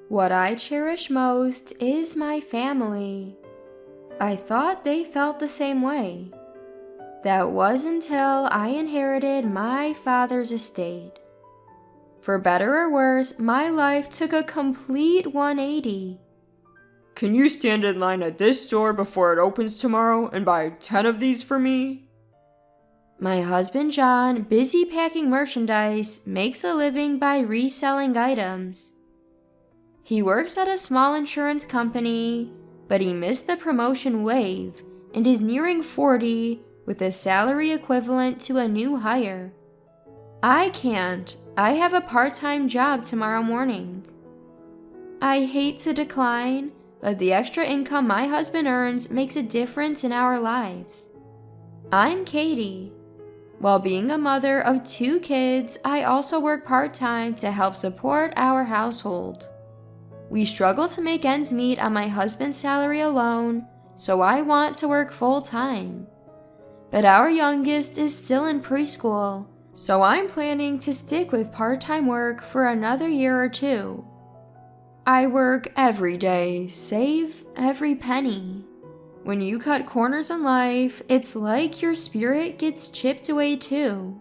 What I cherish most is my family. I thought they felt the same way. That was until I inherited my father's estate. For better or worse, my life took a complete 180. Can you stand in line at this store before it opens tomorrow and buy 10 of these for me? My husband John, busy packing merchandise, makes a living by reselling items. He works at a small insurance company, but he missed the promotion wave and is nearing 40 with a salary equivalent to a new hire. I can't. I have a part-time job tomorrow morning. I hate to decline, but the extra income my husband earns makes a difference in our lives. I'm Katie. While being a mother of 2 kids, I also work part-time to help support our household. We struggle to make ends meet on my husband's salary alone, so I want to work full-time. But our youngest is still in preschool, so I'm planning to stick with part-time work for another year or 2. I work every day, save every penny. When you cut corners in life, it's like your spirit gets chipped away too.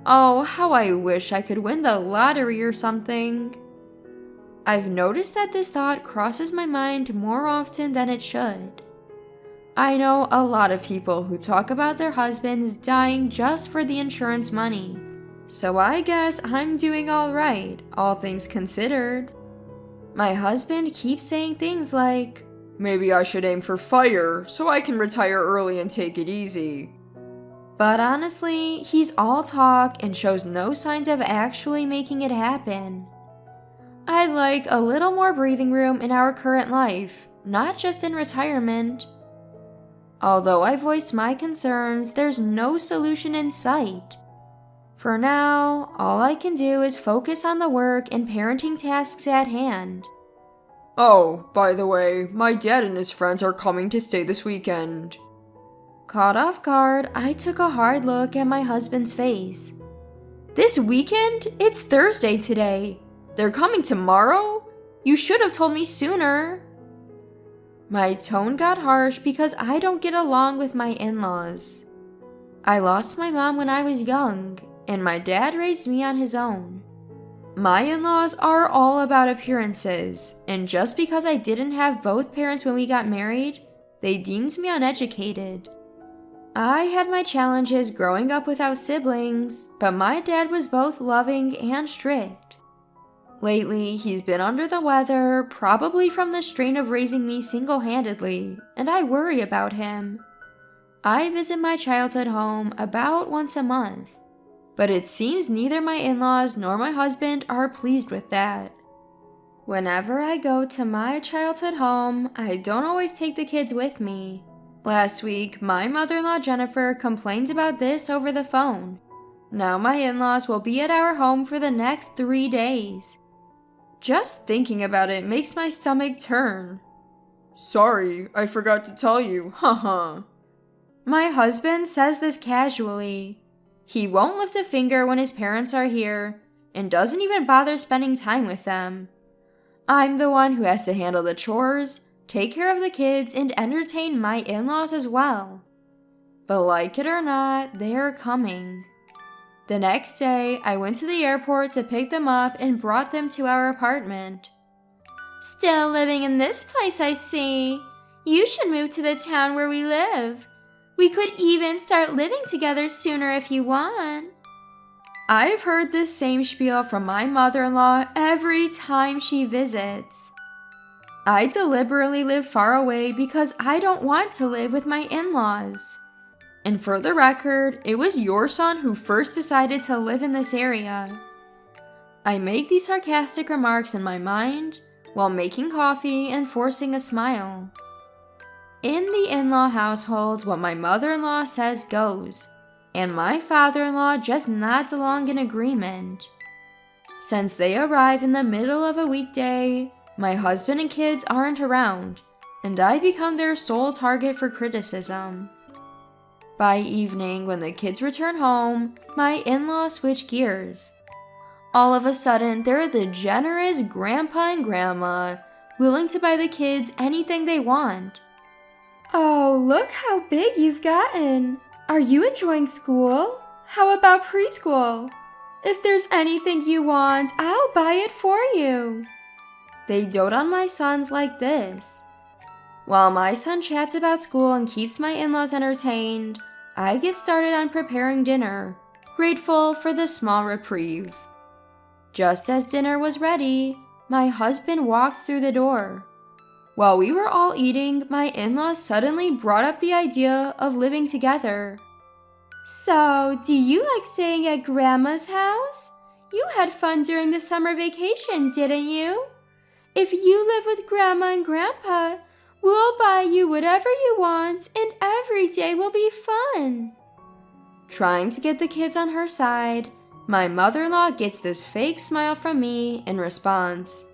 Oh, how I wish I could win the lottery or something. I've noticed that this thought crosses my mind more often than it should. I know a lot of people who talk about their husbands dying just for the insurance money, so I guess I'm doing all right, all things considered. My husband keeps saying things like, Maybe I should aim for fire so I can retire early and take it easy. But honestly, he's all talk and shows no signs of actually making it happen. I'd like a little more breathing room in our current life, not just in retirement. Although I voiced my concerns, there's no solution in sight. For now, all I can do is focus on the work and parenting tasks at hand. Oh, by the way, my dad and his friends are coming to stay this weekend. Caught off guard, I took a hard look at my husband's face. This weekend? It's Thursday today. They're coming tomorrow? You should have told me sooner. My tone got harsh because I don't get along with my in-laws. I lost my mom when I was young, and my dad raised me on his own. My in-laws are all about appearances, and just because I didn't have both parents when we got married, they deemed me uneducated. I had my challenges growing up without siblings, but my dad was both loving and strict. Lately, he's been under the weather, probably from the strain of raising me single-handedly, and I worry about him. I visit my childhood home about once a month, but it seems neither my in-laws nor my husband are pleased with that. Whenever I go to my childhood home, I don't always take the kids with me. Last week, my mother-in-law Jennifer complained about this over the phone. Now my in-laws will be at our home for the next 3 days. Just thinking about it makes my stomach turn. Sorry, I forgot to tell you, haha. My husband says this casually. He won't lift a finger when his parents are here, and doesn't even bother spending time with them. I'm the one who has to handle the chores, take care of the kids, and entertain my in-laws as well. But like it or not, they're coming. The next day, I went to the airport to pick them up and brought them to our apartment. Still living in this place, I see. You should move to the town where we live. We could even start living together sooner if you want. I've heard this same spiel from my mother-in-law every time she visits. I deliberately live far away because I don't want to live with my in-laws. And for the record, it was your son who first decided to live in this area. I make these sarcastic remarks in my mind while making coffee and forcing a smile. In the in-law household, what my mother-in-law says goes, and my father-in-law just nods along in agreement. Since they arrive in the middle of a weekday, my husband and kids aren't around, and I become their sole target for criticism. By evening, when the kids return home, my in-laws switch gears. All of a sudden, they're the generous grandpa and grandma, willing to buy the kids anything they want. Oh, look how big you've gotten. Are you enjoying school? How about preschool? If there's anything you want, I'll buy it for you. They dote on my sons like this. While my son chats about school and keeps my in-laws entertained, I get started on preparing dinner, grateful for the small reprieve. Just as dinner was ready, my husband walked through the door. While we were all eating, my in-laws suddenly brought up the idea of living together. So, do you like staying at Grandma's house? You had fun during the summer vacation, didn't you? If you live with Grandma and Grandpa, we'll buy you whatever you want and every day will be fun. Trying to get the kids on her side, my mother-in-law gets this fake smile from me in response.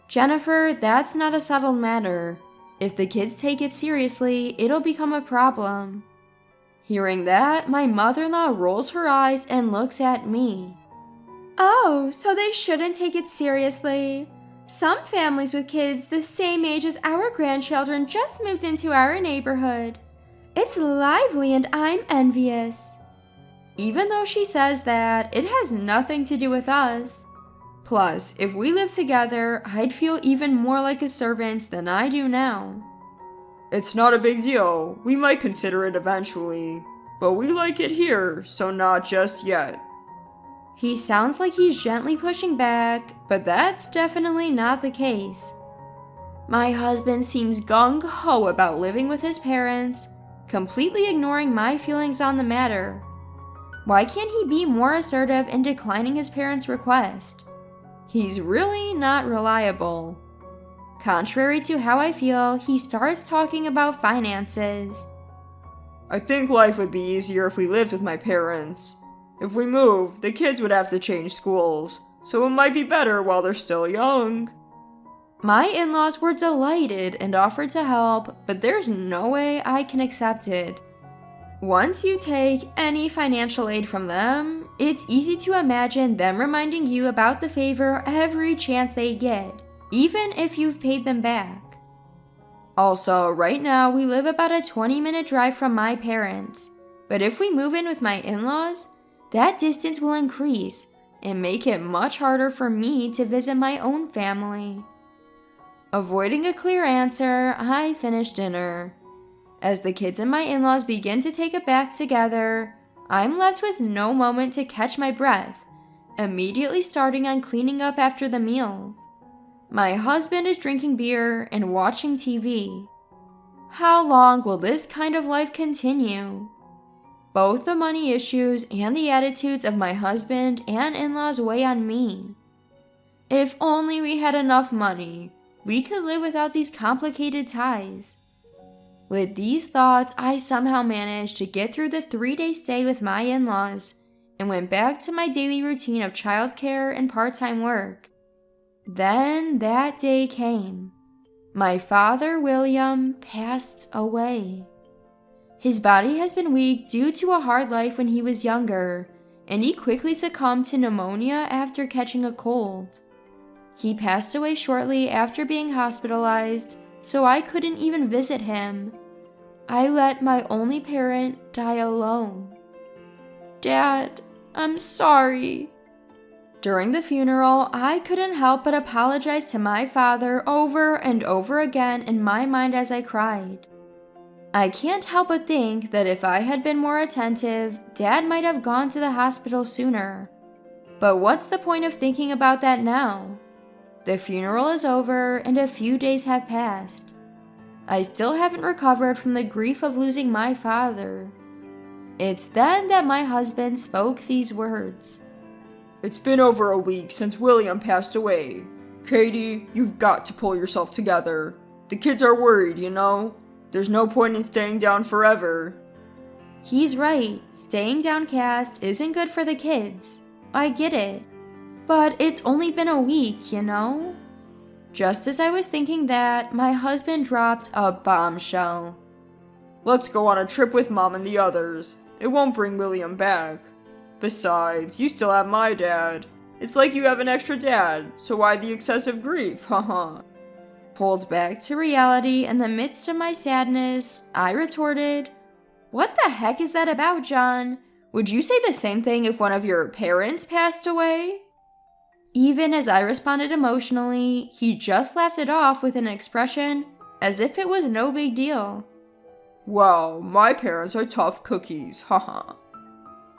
Jennifer, that's not a settled matter. If the kids take it seriously, it'll become a problem. Hearing that, my mother-in-law rolls her eyes and looks at me. Oh, so they shouldn't take it seriously. Some families with kids the same age as our grandchildren just moved into our neighborhood. It's lively and I'm envious. Even though she says that, it has nothing to do with us. Plus, if we lived together, I'd feel even more like a servant than I do now. It's not a big deal. We might consider it eventually. But we like it here, so not just yet. He sounds like he's gently pushing back, but that's definitely not the case. My husband seems gung-ho about living with his parents, completely ignoring my feelings on the matter. Why can't he be more assertive in declining his parents' request? He's really not reliable. Contrary to how I feel, he starts talking about finances. I think life would be easier if we lived with my parents. If we moved, the kids would have to change schools, so it might be better while they're still young. My in-laws were delighted and offered to help, but there's no way I can accept it. Once you take any financial aid from them, it's easy to imagine them reminding you about the favor every chance they get, even if you've paid them back. Also, right now we live about a 20-minute drive from my parents, but if we move in with my in-laws, that distance will increase and make it much harder for me to visit my own family. Avoiding a clear answer, I finish dinner. As the kids and my in-laws begin to take a bath together, I'm left with no moment to catch my breath, immediately starting on cleaning up after the meal. My husband is drinking beer and watching TV. How long will this kind of life continue? Both the money issues and the attitudes of my husband and in-laws weigh on me. If only we had enough money, we could live without these complicated ties. With these thoughts, I somehow managed to get through the 3-day stay with my in-laws and went back to my daily routine of childcare and part-time work. Then that day came. My father, William, passed away. His body has been weak due to a hard life when he was younger, and he quickly succumbed to pneumonia after catching a cold. He passed away shortly after being hospitalized, so I couldn't even visit him. I let my only parent die alone. Dad, I'm sorry. During the funeral, I couldn't help but apologize to my father over and over again in my mind as I cried. I can't help but think that if I had been more attentive, Dad might have gone to the hospital sooner. But what's the point of thinking about that now? The funeral is over and a few days have passed. I still haven't recovered from the grief of losing my father. It's then that my husband spoke these words. It's been over a week since William passed away. Katie, you've got to pull yourself together. The kids are worried, you know? There's no point in staying down forever. He's right. Staying downcast isn't good for the kids. I get it. But it's only been a week, you know? Just as I was thinking that, my husband dropped a bombshell. Let's go on a trip with Mom and the others. It won't bring William back. Besides, you still have my dad. It's like you have an extra dad, so why the excessive grief, haha. Pulled back to reality in the midst of my sadness, I retorted, "What the heck is that about, John? Would you say the same thing if one of your parents passed away?" Even as I responded emotionally, he just laughed it off with an expression as if it was no big deal. Well, my parents are tough cookies, haha.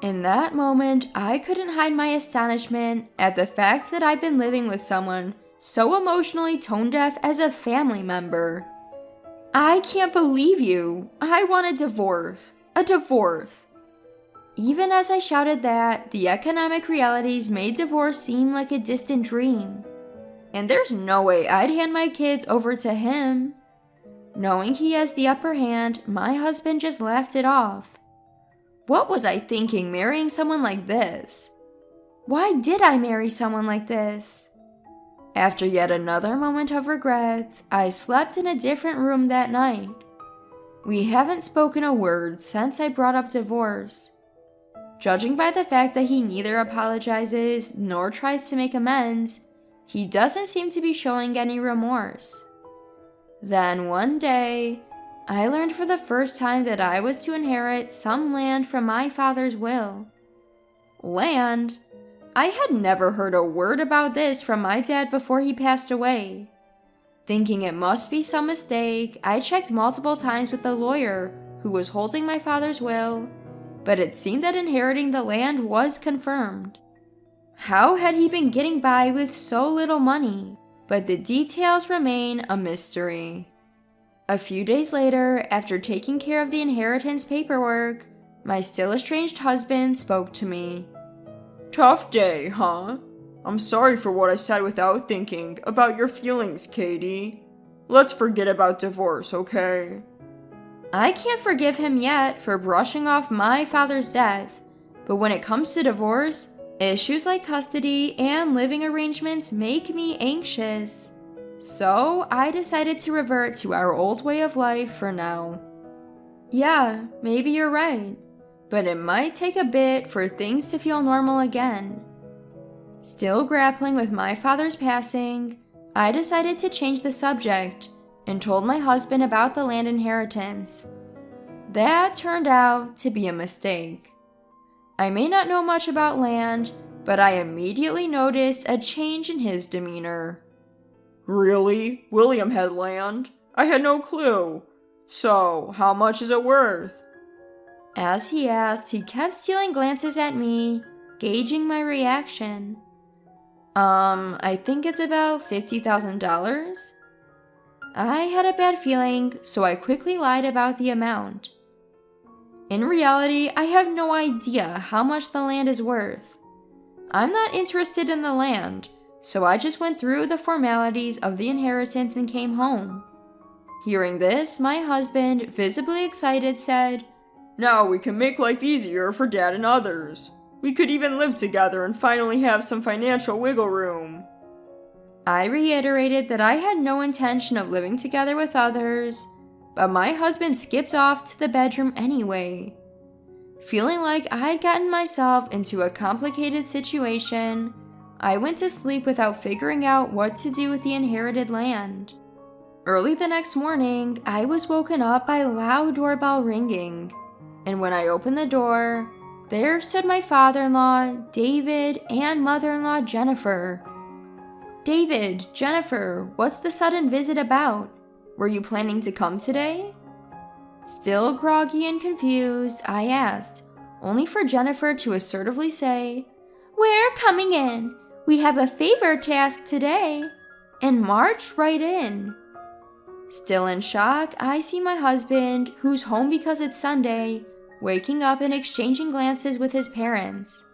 In that moment, I couldn't hide my astonishment at the fact that I'd been living with someone so emotionally tone-deaf as a family member. "I can't believe you. I want a divorce. A divorce." Even as I shouted that, the economic realities made divorce seem like a distant dream. And there's no way I'd hand my kids over to him. Knowing he has the upper hand, my husband just laughed it off. What was I thinking marrying someone like this? Why did I marry someone like this? After yet another moment of regret, I slept in a different room that night. We haven't spoken a word since I brought up divorce. Judging by the fact that he neither apologizes nor tries to make amends, he doesn't seem to be showing any remorse. Then one day, I learned for the first time that I was to inherit some land from my father's will. Land? I had never heard a word about this from my dad before he passed away. Thinking it must be some mistake, I checked multiple times with the lawyer who was holding my father's will, but it seemed that inheriting the land was confirmed. How had he been getting by with so little money? But the details remain a mystery. A few days later, after taking care of the inheritance paperwork, my still estranged husband spoke to me. Tough day, huh? I'm sorry for what I said without thinking about your feelings, Katie. Let's forget about divorce, okay? I can't forgive him yet for brushing off my father's death, but when it comes to divorce, issues like custody and living arrangements make me anxious. So I decided to revert to our old way of life for now. Yeah, maybe you're right, but it might take a bit for things to feel normal again. Still grappling with my father's passing, I decided to change the subject and told my husband about the land inheritance. That turned out to be a mistake. I may not know much about land, but I immediately noticed a change in his demeanor. Really? William had land? I had no clue. So, how much is it worth? As he asked, he kept stealing glances at me, gauging my reaction. I think it's about $50,000. I had a bad feeling, so I quickly lied about the amount. In reality, I have no idea how much the land is worth. I'm not interested in the land, so I just went through the formalities of the inheritance and came home. Hearing this, my husband, visibly excited, said, Now we can make life easier for Dad and others. We could even live together and finally have some financial wiggle room. I reiterated that I had no intention of living together with others, but my husband skipped off to the bedroom anyway. Feeling like I'd gotten myself into a complicated situation, I went to sleep without figuring out what to do with the inherited land. Early the next morning, I was woken up by loud doorbell ringing, and when I opened the door, there stood my father-in-law, David, and mother-in-law, Jennifer. David, Jennifer, what's the sudden visit about? Were you planning to come today? Still groggy and confused, I asked, only for Jennifer to assertively say, We're coming in. We have a favor to ask today, and marched right in. Still in shock, I see my husband, who's home because it's Sunday, waking up and exchanging glances with his parents.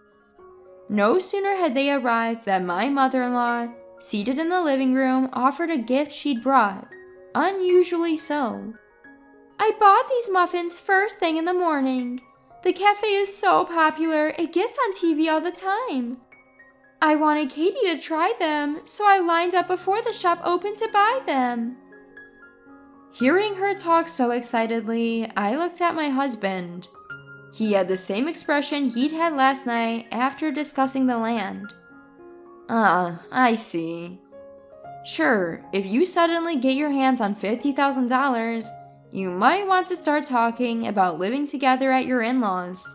No sooner had they arrived than my mother-in-law, seated in the living room, offered a gift she'd brought, unusually so. I bought these muffins first thing in the morning. The cafe is so popular, it gets on TV all the time. I wanted Katie to try them, so I lined up before the shop opened to buy them. Hearing her talk so excitedly, I looked at my husband. He had the same expression he'd had last night after discussing the land. I see. Sure, if you suddenly get your hands on $50,000, you might want to start talking about living together at your in-laws.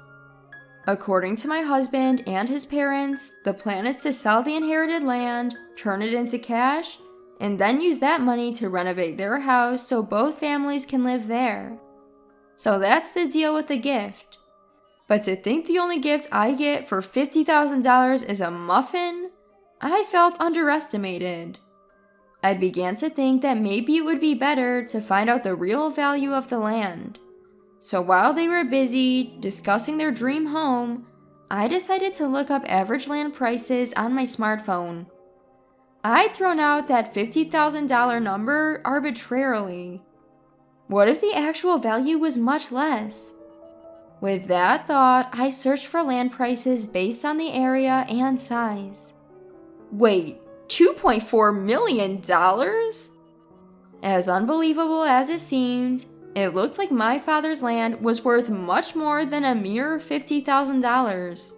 According to my husband and his parents, the plan is to sell the inherited land, turn it into cash, and then use that money to renovate their house so both families can live there. So that's the deal with the gift. But to think the only gift I get for $50,000 is a muffin? I felt underestimated. I began to think that maybe it would be better to find out the real value of the land. So while they were busy discussing their dream home, I decided to look up average land prices on my smartphone. I'd thrown out that $50,000 number arbitrarily. What if the actual value was much less? With that thought, I searched for land prices based on the area and size. Wait, $2.4 million? As unbelievable as it seemed, it looked like my father's land was worth much more than a mere $50,000.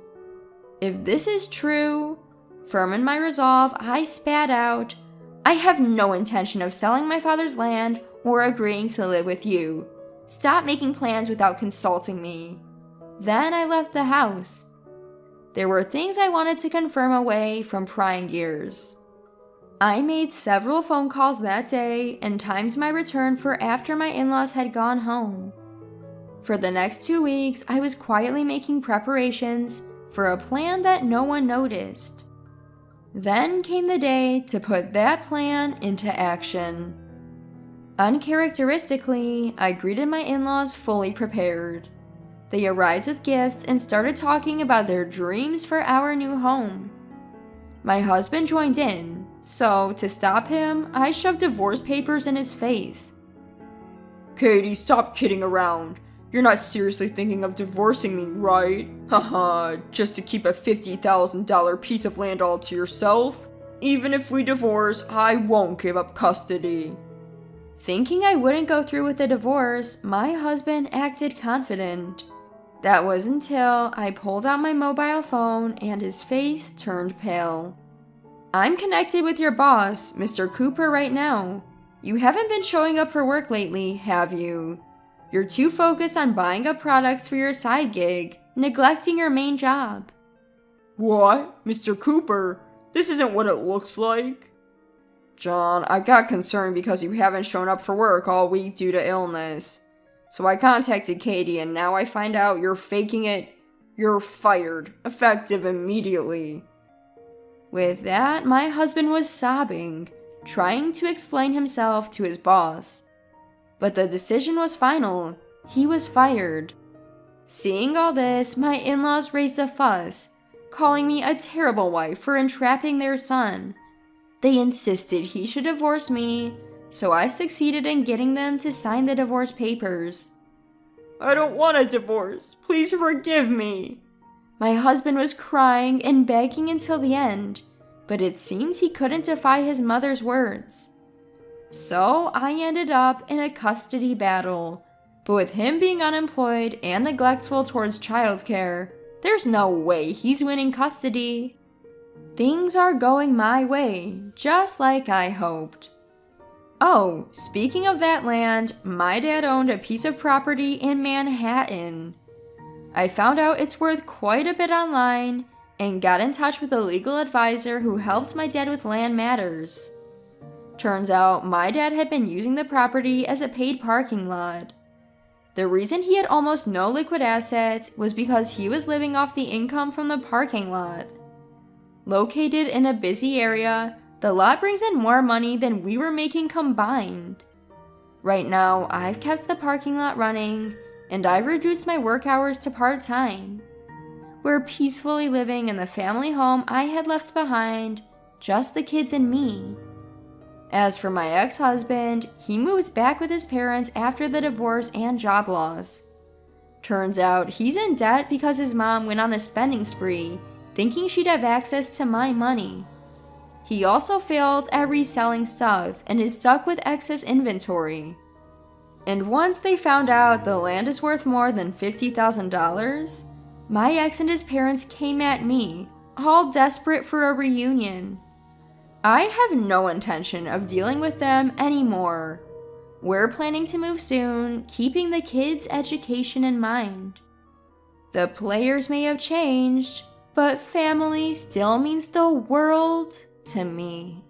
If this is true, firm in my resolve, I spat out, I have no intention of selling my father's land or agreeing to live with you. Stop making plans without consulting me. Then I left the house. There were things I wanted to confirm away from prying ears. I made several phone calls that day and timed my return for after my in-laws had gone home. For the next 2 weeks, I was quietly making preparations for a plan that no one noticed. Then came the day to put that plan into action. Uncharacteristically, I greeted my in-laws fully prepared. They arrived with gifts and started talking about their dreams for our new home. My husband joined in, so to stop him, I shoved divorce papers in his face. Katie, stop kidding around. You're not seriously thinking of divorcing me, right? Haha, just to keep a $50,000 piece of land all to yourself? Even if we divorce, I won't give up custody. Thinking I wouldn't go through with the divorce, my husband acted confident. That was until I pulled out my mobile phone and his face turned pale. I'm connected with your boss, Mr. Cooper, right now. You haven't been showing up for work lately, have you? You're too focused on buying up products for your side gig, neglecting your main job. What? Mr. Cooper? This isn't what it looks like. John, I got concerned because you haven't shown up for work all week due to illness. So I contacted Katie and now I find out you're faking it. You're fired, effective immediately. With that, my husband was sobbing, trying to explain himself to his boss. But the decision was final. He was fired. Seeing all this, my in-laws raised a fuss, calling me a terrible wife for entrapping their son. They insisted he should divorce me, so I succeeded in getting them to sign the divorce papers. I don't want a divorce. Please forgive me. My husband was crying and begging until the end, but it seemed he couldn't defy his mother's words. So I ended up in a custody battle, but with him being unemployed and neglectful towards childcare, there's no way he's winning custody. Things are going my way, just like I hoped. Oh, speaking of that land, my dad owned a piece of property in Manhattan. I found out it's worth quite a bit online and got in touch with a legal advisor who helped my dad with land matters. Turns out my dad had been using the property as a paid parking lot. The reason he had almost no liquid assets was because he was living off the income from the parking lot. Located in a busy area, the lot brings in more money than we were making combined. Right now, I've kept the parking lot running, and I've reduced my work hours to part-time. We're peacefully living in the family home I had left behind, just the kids and me. As for my ex-husband, he moved back with his parents after the divorce and job loss. Turns out he's in debt because his mom went on a spending spree, thinking she'd have access to my money. He also failed at reselling stuff and is stuck with excess inventory. And once they found out the land is worth more than $50,000, my ex and his parents came at me, all desperate for a reunion. I have no intention of dealing with them anymore. We're planning to move soon, keeping the kids' education in mind. The players may have changed, but family still means the world to me.